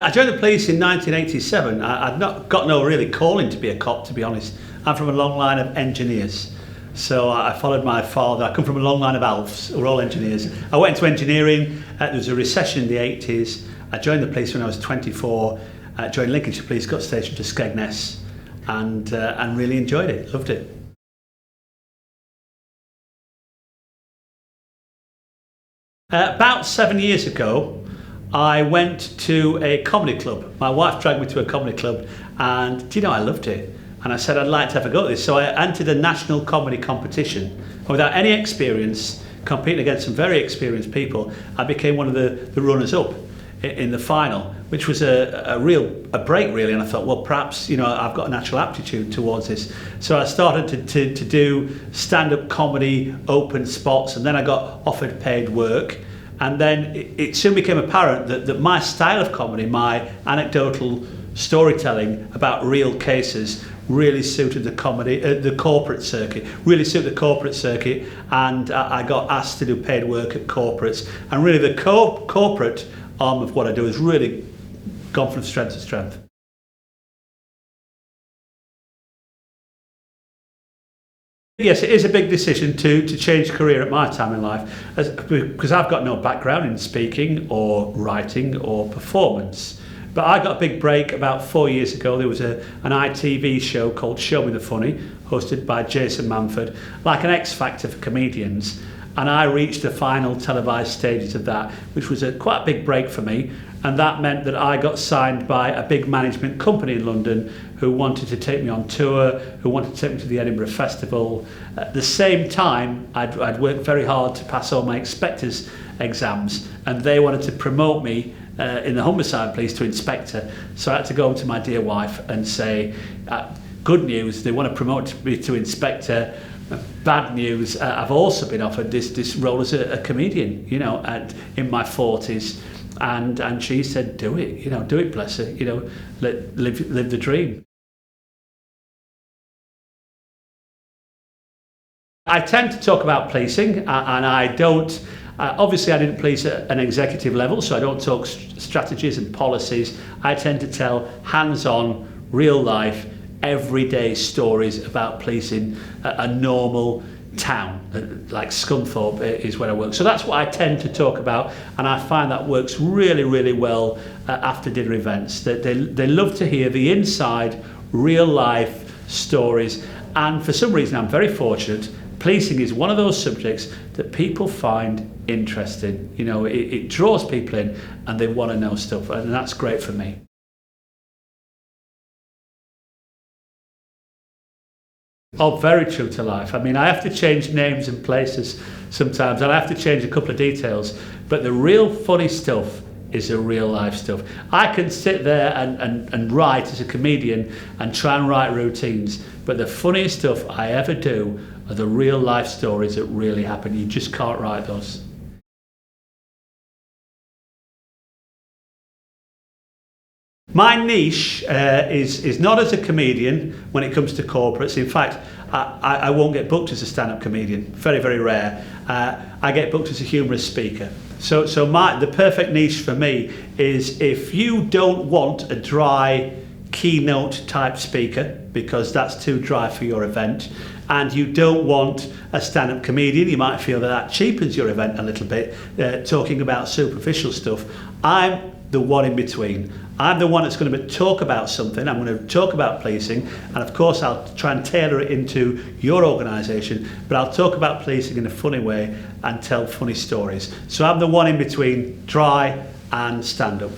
I joined the police in 1987. I'd not got no really calling to be a cop, to be honest. I'm from a long line of engineers. So I followed my father. I come from a long line of Alfs, who were all engineers. I went into engineering. There was a recession in the 80s. I joined the police when I was 24. Joined Lincolnshire Police, got stationed to Skegness, and really enjoyed it, loved it. About 7 years ago, I went to a comedy club. My wife dragged me to a comedy club, and do you know, I loved it. And I said I'd like to have a go at this. So I entered a national comedy competition. And without any experience, competing against some very experienced people, I became one of the runners-up in the final, which was a break really. And I thought, well, perhaps, you know, I've got a natural aptitude towards this. So I started to do stand-up comedy, open spots, and then I got offered paid work. And then it soon became apparent that my style of comedy, my anecdotal storytelling about real cases, really suited the corporate circuit, and I got asked to do paid work at corporates. And really the corporate arm of what I do has really gone from strength to strength. Yes, it is a big decision to change career at my time in life, because I've got no background in speaking or writing or performance. But I got a big break about 4 years ago. There was an ITV show called Show Me the Funny, hosted by Jason Manford, like an X Factor for comedians. And I reached the final televised stages of that, which was quite a big break for me. And that meant that I got signed by a big management company in London who wanted to take me on tour, who wanted to take me to the Edinburgh Festival. At the same time, I'd worked very hard to pass all my inspector's exams, and they wanted to promote me in the homicide police to inspector. So I had to go to my dear wife and say, good news, they want to promote me to inspector. Bad news, I've also been offered this role as a comedian, you know, in my 40s. And she said, do it, you know, do it, bless her, you know, live the dream. I tend to talk about policing, and I don't, obviously I didn't police at an executive level, so I don't talk strategies and policies. I tend to tell hands-on, real life, everyday stories about policing a normal town, like Scunthorpe is where I work. So that's what I tend to talk about, and I find that works really, really well after dinner events. They love to hear the inside, real life stories, and for some reason I'm very fortunate. Policing is one of those subjects that people find interesting. You know, it draws people in and they want to know stuff, and that's great for me. Oh, very true to life. I mean, I have to change names and places sometimes, and I have to change a couple of details, but the real funny stuff is the real life stuff. I can sit there and write as a comedian and try and write routines, but the funniest stuff I ever do are the real life stories that really happen. You just can't write those. My niche is not as a comedian when it comes to corporates. In fact, I won't get booked as a stand-up comedian. Very, very rare. I get booked as a humorous speaker. So the perfect niche for me is if you don't want a dry keynote type speaker, because that's too dry for your event, and you don't want a stand-up comedian, you might feel that cheapens your event a little bit, talking about superficial stuff. I'm the one in between. I'm the one that's going to talk about something. I'm going to talk about policing, and of course I'll try and tailor it into your organisation, but I'll talk about policing in a funny way and tell funny stories. So I'm the one in between dry and stand-up.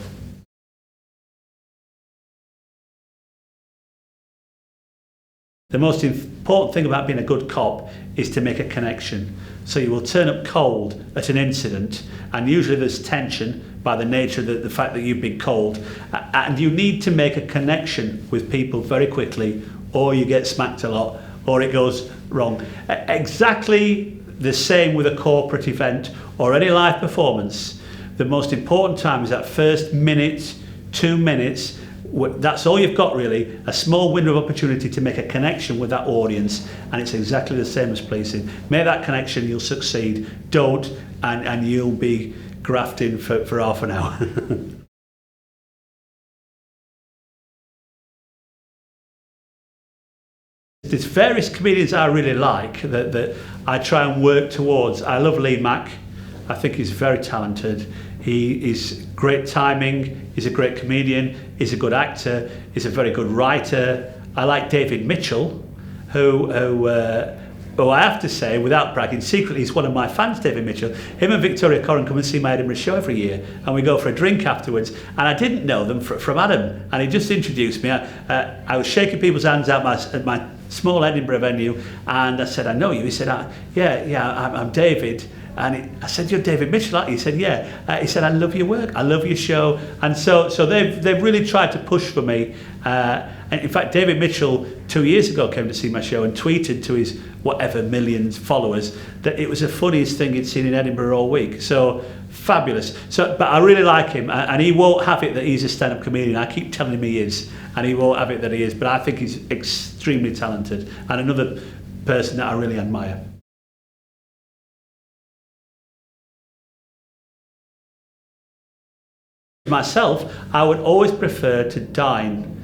The most important thing about being a good cop is to make a connection. So you will turn up cold at an incident, and usually there's tension by the nature of the fact that you've been cold, and you need to make a connection with people very quickly, or you get smacked a lot, or it goes wrong. Exactly the same with a corporate event or any live performance. The most important time is that first minute, 2 minutes. That's all you've got really, a small window of opportunity to make a connection with that audience, and it's exactly the same as policing. Make that connection, you'll succeed. Don't, and you'll be grafting for half an hour. There's various comedians I really like that I try and work towards. I love Lee Mack. I think he's very talented. He is great timing. He's a great comedian. He's a good actor. He's a very good writer. I like David Mitchell, who I have to say, without bragging, secretly he's one of my fans, David Mitchell. Him and Victoria Corrin come and see my Edinburgh show every year, and we go for a drink afterwards. And I didn't know them from Adam, and he just introduced me. I was shaking people's hands at my small Edinburgh venue, and I said, "I know you." He said, "Yeah, I'm David." And I said, "You're David Mitchell, aren't you?" He said, "Yeah." He said, "I love your work. I love your show." And so they've really tried to push for me. And in fact, David Mitchell 2 years ago came to see my show and tweeted to his whatever millions followers that it was the funniest thing he'd seen in Edinburgh all week. So fabulous. But I really like him, and he won't have it that he's a stand-up comedian. I keep telling him he is, and he won't have it that he is. But I think he's extremely talented, and another person that I really admire. Myself, I would always prefer to dine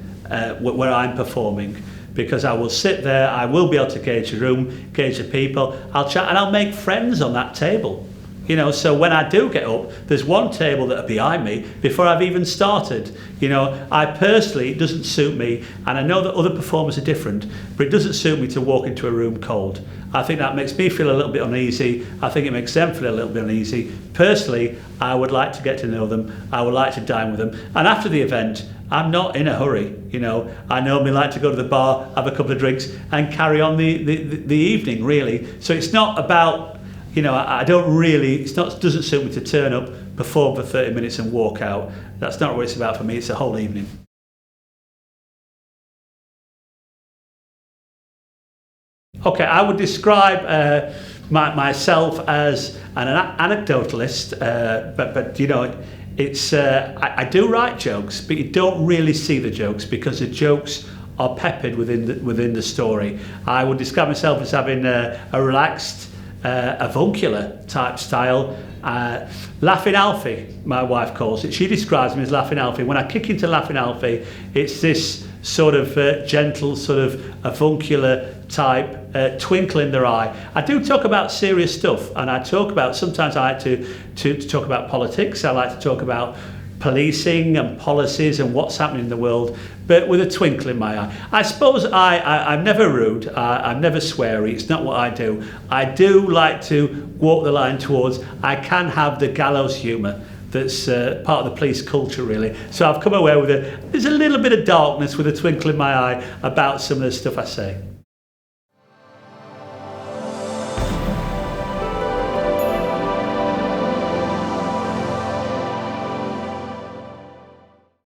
where I'm performing, because I will sit there, I will be able to gauge the room, gauge the people, I'll chat and I'll make friends on that table. You know, so when I do get up, there's one table that are behind me before I've even started. You know, I personally, it doesn't suit me, and I know that other performers are different, but it doesn't suit me to walk into a room cold. I think that makes me feel a little bit uneasy. I think it makes them feel a little bit uneasy. Personally, I would like to get to know them. I would like to dine with them. And after the event, I'm not in a hurry. You know, I normally like to go to the bar, have a couple of drinks, and carry on the evening, really. So it's not about, you know, I don't really, doesn't suit me to turn up, perform for 30 minutes and walk out. That's not what it's about for me. It's a whole evening. Okay, I would describe myself as an anecdotalist, but you know, it's I do write jokes, but you don't really see the jokes because the jokes are peppered within the story. I would describe myself as having a relaxed, avuncular type style. Laughing Alfie, my wife calls it. She describes me as Laughing Alfie. When I kick into Laughing Alfie, it's this sort of gentle, sort of avuncular type twinkle in their eye. I do talk about serious stuff, and I talk about, sometimes I like to talk about politics. I like to talk about policing and policies and what's happening in the world, but with a twinkle in my eye. I suppose I'm never rude, I'm never sweary, it's not what I do. I do like to walk the line towards, I can have the gallows humour that's part of the police culture, really. So I've come away with there's a little bit of darkness with a twinkle in my eye about some of the stuff I say.